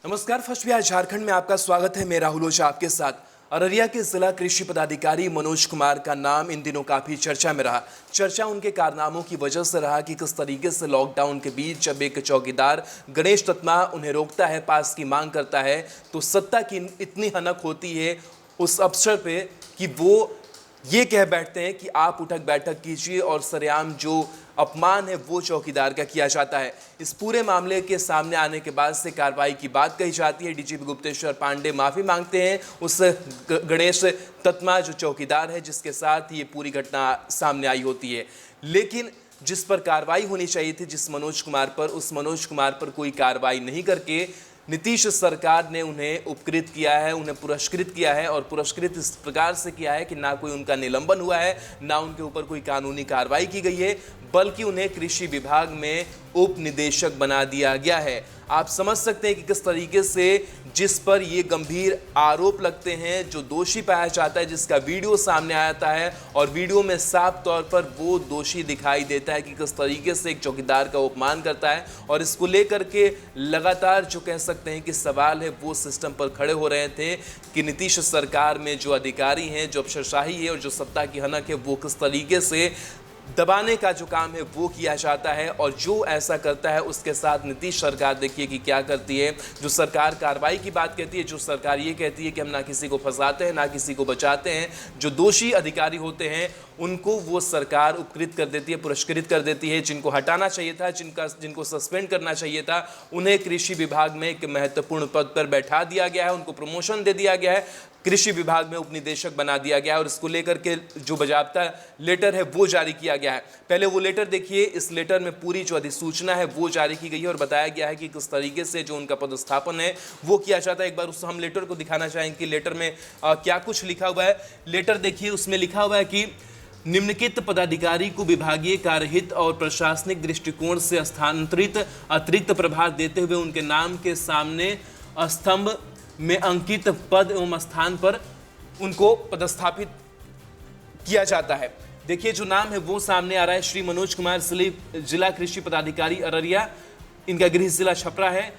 नमस्कार। फर्स्ट बिहार झारखंड में आपका स्वागत है। मैं राहुल ओझा आपके साथ। अररिया के जिला कृषि पदाधिकारी मनोज कुमार का नाम इन दिनों काफी चर्चा में रहा। चर्चा उनके कारनामों की वजह से रहा कि किस तरीके से लॉकडाउन के बीच जब एक चौकीदार गणेश तत्मा उन्हें रोकता है, पास की मांग करता है, तो सत्ता की इतनी हनक होती है उस अवसर पे कि वो ये कह बैठते हैं कि आप उठक बैठक कीजिए और सरेआम जो अपमान है वो चौकीदार का किया जाता है। इस पूरे मामले के सामने आने के बाद से कार्रवाई की बात कही जाती है। डीजीपी गुप्तेश्वर पांडे माफी मांगते हैं उस गणेश तत्मा जो चौकीदार है जिसके साथ ये पूरी घटना सामने आई होती है। लेकिन जिस पर कार्रवाई होनी चाहिए थी, जिस मनोज कुमार पर, उस मनोज कुमार पर कोई कार्रवाई नहीं करके नीतीश सरकार ने उन्हें उपकृत किया है, उन्हें पुरस्कृत किया है। और पुरस्कृत इस प्रकार से किया है कि ना कोई उनका निलंबन हुआ है, ना उनके ऊपर कोई कानूनी कार्रवाई की गई है, बल्कि उन्हें कृषि विभाग में उप निदेशक बना दिया गया है। आप समझ सकते हैं कि किस तरीके से जिस पर ये गंभीर आरोप लगते हैं, जो दोषी पाया जाता है, जिसका वीडियो सामने आता है और वीडियो में साफ तौर पर वो दोषी दिखाई देता है कि किस तरीके से एक चौकीदार का अपमान करता है। और इसको लेकर के लगातार जो कह सकते हैं कि सवाल है वो सिस्टम पर खड़े हो रहे थे कि नीतीश सरकार में जो अधिकारी हैं, जो अफसरशाही है और जो सत्ता की हनक है, वो किस तरीके से दबाने का जो काम है वो किया जाता है। और जो ऐसा करता है उसके साथ नीतीश सरकार देखिए कि क्या करती है। जो सरकार कार्रवाई की बात कहती है, जो सरकार ये कहती है कि हम ना किसी को फंसाते हैं ना किसी को बचाते हैं, जो दोषी अधिकारी होते हैं उनको वो सरकार उपकृत कर देती है, पुरस्कृत कर देती है। जिनको हटाना चाहिए था, जिनको सस्पेंड करना चाहिए था, उन्हें कृषि विभाग में एक महत्वपूर्ण पद पर बैठा दिया गया है, उनको प्रमोशन दे दिया गया है, कृषि विभाग में उपनिदेशक बना दिया गया है। और इसको लेकर के जो बाकायदा लेटर है वो जारी किया गया है। पहले वो लेटर देखिए। इस लेटर में पूरी जो अधिसूचना है वो जारी की गई है और बताया गया है कि किस तरीके से जो उनका पदस्थापन है वो किया जाता है। एक बार उस हम लेटर को दिखाना चाहेंगे कि लेटर में क्या कुछ लिखा हुआ है। लेटर देखिए, उसमें लिखा हुआ है कि निम्नलिखित पदाधिकारी को विभागीय कार्यहित और प्रशासनिक दृष्टिकोण से स्थानांतरित अतिरिक्त प्रभार देते हुए उनके नाम के सामने स्तंभ में अंकित पद एवं स्थान पर उनको पदस्थापित किया जाता है। देखिए जो नाम है वो सामने आ रहा है, श्री मनोज कुमार स्लिप, जिला कृषि पदाधिकारी अररिया, इनका गृह जिला छपरा है।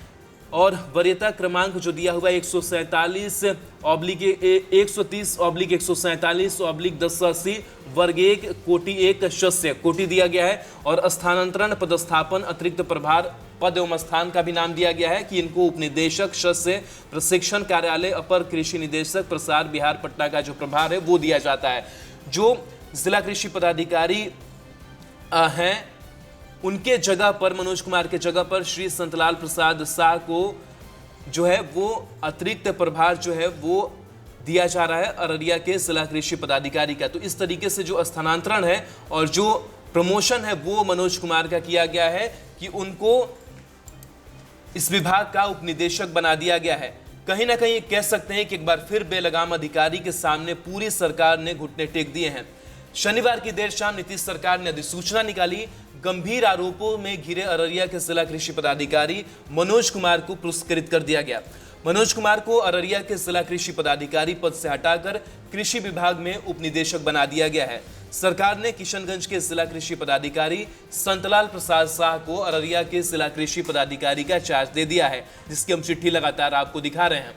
और वरीयता क्रमांक जो दिया हुआ है 130/147/1080 वर्ग 1 कोटि 1 शस्य कोटि दिया गया है। और स्थानांतरण, पदस्थापन, अतिरिक्त प्रभार, पद एवं स्थान का भी नाम दिया गया है कि इनको उपनिदेशक शस्य प्रशिक्षण कार्यालय अपर कृषि निदेशक प्रसार बिहार पटना का जो प्रभार है वो दिया जाता है। जो जिला कृषि पदाधिकारी हैं उनके जगह पर, मनोज कुमार के जगह पर श्री संतलाल प्रसाद शाह को जो है वो अतिरिक्त प्रभार जो है वो दिया जा रहा है अररिया के जिला कृषि पदाधिकारी का। तो इस तरीके से जो स्थानांतरण है और जो प्रमोशन है वो मनोज कुमार का किया गया है कि उनको इस विभाग का उपनिदेशक बना दिया गया है। कहीं ना कहीं कह सकते हैं कि एक बार फिर बेलगाम अधिकारी के सामने पूरी सरकार ने घुटने टेक दिए हैं। शनिवार की देर शाम नीतीश सरकार ने अधिसूचना निकाली। गंभीर आरोपों में घिरे अररिया के जिला कृषि पदाधिकारी मनोज कुमार को पुरस्कृत कर दिया गया। मनोज कुमार को अररिया के जिला कृषि पदाधिकारी पद से हटाकर कृषि विभाग में उपनिदेशक बना दिया गया है। सरकार ने किशनगंज के जिला कृषि पदाधिकारी संतलाल प्रसाद शाह को अररिया के जिला कृषि पदाधिकारी का चार्ज दे दिया है, जिसकी हम चिट्ठी लगातार आपको दिखा रहे हैं।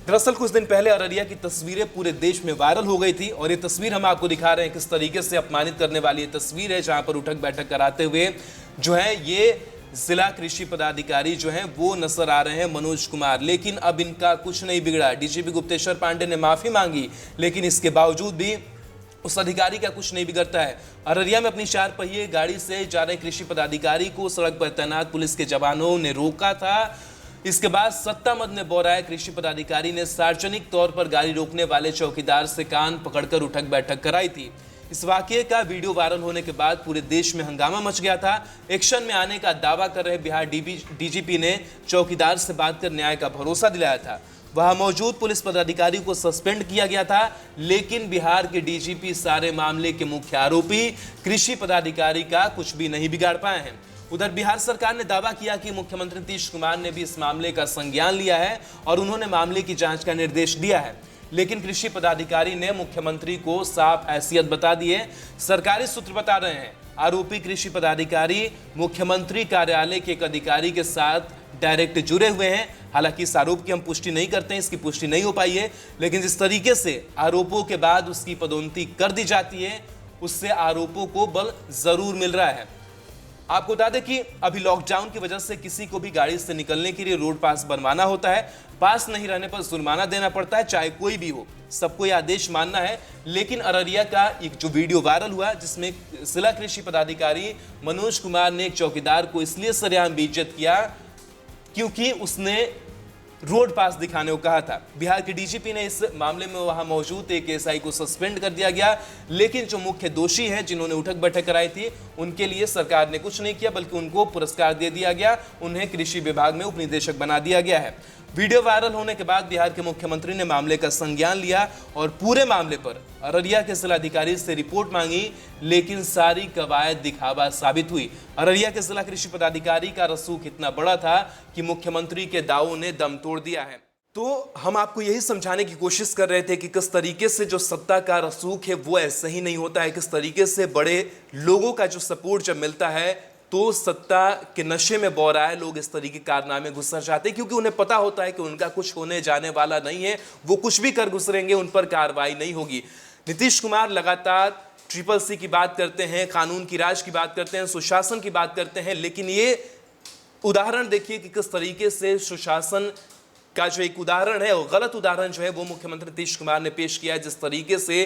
दरअसल कुछ दिन पहले अररिया की तस्वीरें पूरे देश में वायरल हो गई थी और ये तस्वीर हम आपको दिखा रहे हैं किस तरीके से अपमानित करने वाली ये तस्वीर है, जहां पर उठक बैठक कराते हुए जो है ये जिला कृषि पदाधिकारी जो हैं वो नजर आ रहे हैं मनोज कुमार। लेकिन अब इनका कुछ नहीं बिगड़ा। डीजीपी गुप्तेश्वर पांडे ने माफी मांगी, लेकिन इसके बावजूद भी उस अधिकारी का कुछ नहीं बिगड़ता है। अररिया में अपनी 4 पहिए गाड़ी से जा रहे कृषि पदाधिकारी को सड़क पर तैनात पुलिस के जवानों ने रोका था। इसके बाद सत्ता मद में बोराए कृषि पदाधिकारी ने सार्वजनिक तौर पर गाड़ी रोकने वाले चौकीदार से कान पकड़कर उठक बैठक कराई थी। इस वाकये का वीडियो वायरल होने के बाद पूरे देश में हंगामा मच गया था। एक्शन में आने का दावा कर रहे बिहार डीजीपी ने चौकीदार से बात कर न्याय का भरोसा दिलाया था। वहां मौजूद पुलिस पदाधिकारी को सस्पेंड किया गया था, लेकिन बिहार के डीजीपी सारे मामले के मुख्य आरोपी कृषि पदाधिकारी का कुछ भी नहीं बिगाड़ पाए हैं। उधर बिहार सरकार ने दावा किया कि मुख्यमंत्री नीतीश कुमार ने भी इस मामले का संज्ञान लिया है और उन्होंने मामले की जांच का निर्देश दिया है। लेकिन कृषि पदाधिकारी ने मुख्यमंत्री को साफ हैसियत बता दी है। सरकारी सूत्र बता रहे हैं आरोपी कृषि पदाधिकारी मुख्यमंत्री कार्यालय के एक अधिकारी के साथ डायरेक्ट जुड़े हुए हैं। हालांकि इस आरोप की हम पुष्टि नहीं करते हैं, इसकी पुष्टि नहीं हो पाई है, लेकिन जिस तरीके से आरोपों के बाद उसकी पदोन्नति कर दी जाती है, उससे आरोपों को बल जरूर मिल रहा है। आपको बता दें कि अभी लॉकडाउन की वजह से किसी को भी गाड़ी से निकलने के लिए रोड पास बनवाना होता है, पास नहीं रहने पर जुर्माना देना पड़ता है, चाहे कोई भी हो, सबको यह आदेश मानना है। लेकिन अररिया का एक जो वीडियो वायरल हुआ, जिसमें जिला कृषि पदाधिकारी मनोज कुमार ने एक चौकीदार को इसलिए सरेआम बेइज्जत किया क्योंकि उसने रोड पास दिखाने को कहा था। बिहार के डीजीपी ने इस मामले में वहां मौजूद एक एसआई को सस्पेंड कर दिया गया, लेकिन जो मुख्य दोषी हैं जिन्होंने उठक बैठक कराई थी, उनके लिए सरकार ने कुछ नहीं किया, बल्कि उनको पुरस्कार दे दिया गया, उन्हें कृषि विभाग में उपनिदेशक बना दिया गया है। वीडियो वायरल होने के बाद बिहार के मुख्यमंत्री ने मामले का संज्ञान लिया और पूरे मामले पर अररिया के जिलाधिकारी से रिपोर्ट मांगी, लेकिन सारी कवायद दिखावा साबित हुई। अररिया के जिला कृषि पदाधिकारी का रसूख इतना बड़ा था कि मुख्यमंत्री के दावों ने दम तोड़ दिया है। तो हम आपको यही समझाने की कोशिश कर रहे थे कि किस तरीके से जो सत्ता का रसूख है वो ऐसे ही नहीं होता है, किस तरीके से बड़े लोगों का जो सपोर्ट जब मिलता है तो सत्ता के नशे में बौराए लोग इस तरीके के कारनामे गुजर जाते हैं, क्योंकि उन्हें पता होता है कि उनका कुछ होने जाने वाला नहीं है, वो कुछ भी कर गुजरेंगे, उन पर कार्रवाई नहीं होगी। नीतीश कुमार लगातार CCC की बात करते हैं, कानून की राज की बात करते हैं, सुशासन की बात करते हैं, लेकिन ये उदाहरण देखिए कि किस तरीके से सुशासन का जो एक उदाहरण है, वो गलत उदाहरण जो है वो मुख्यमंत्री नीतीश कुमार ने पेश किया है। जिस तरीके से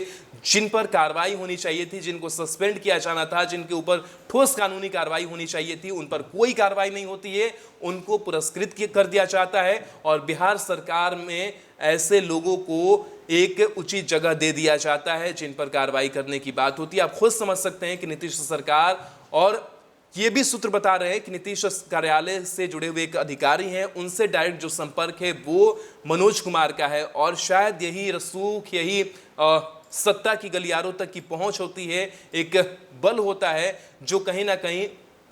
जिन पर कार्रवाई होनी चाहिए थी, जिनको सस्पेंड किया जाना था, जिनके ऊपर ठोस कानूनी कार्रवाई होनी चाहिए थी, उन पर कोई कार्रवाई नहीं होती है, उनको पुरस्कृत कर दिया जाता है और बिहार सरकार में ऐसे लोगों को एक उचित जगह दे दिया जाता है जिन पर कार्रवाई करने की बात होती है। आप खुद समझ सकते हैं कि नीतीश सरकार, और ये भी सूत्र बता रहे हैं कि नीतीश कार्यालय से जुड़े हुए एक अधिकारी हैं, उनसे डायरेक्ट जो संपर्क है वो मनोज कुमार का है, और शायद यही रसूख, यही सत्ता की गलियारों तक की पहुंच होती है, एक बल होता है जो कहीं ना कहीं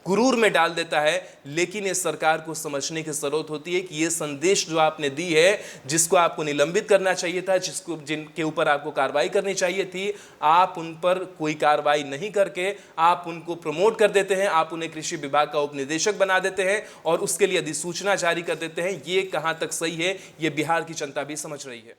गुरूर में डाल देता है। लेकिन ये सरकार को समझने की जरूरत होती है कि ये संदेश जो आपने दी है, जिसको आपको निलंबित करना चाहिए था, जिनके ऊपर आपको कार्रवाई करनी चाहिए थी, आप उन पर कोई कार्रवाई नहीं करके आप उनको प्रमोट कर देते हैं, आप उन्हें कृषि विभाग का उपनिदेशक बना देते हैं और उसके लिए अधिसूचना जारी कर देते हैं। ये कहां तक सही है, ये बिहार की जनता भी समझ रही है।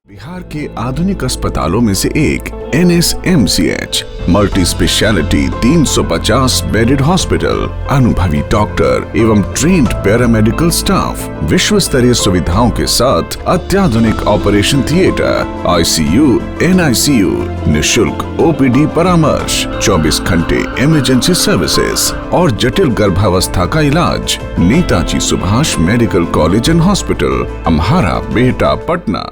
बिहार के आधुनिक अस्पतालों में से एक NSMCH multi speciality 350 bedded hospital, अनुभवी डॉक्टर एवं ट्रेन्ड पैरामेडिकल स्टाफ, विश्व स्तरीय सुविधाओं के साथ अत्याधुनिक ऑपरेशन थिएटर, ICU, NICU, निशुल्क OPD परामर्श, 24 घंटे इमरजेंसी सर्विसेज और जटिल गर्भावस्था का इलाज। Netaji Subhash medical college and hospital, Amhara, Bihta, Patna.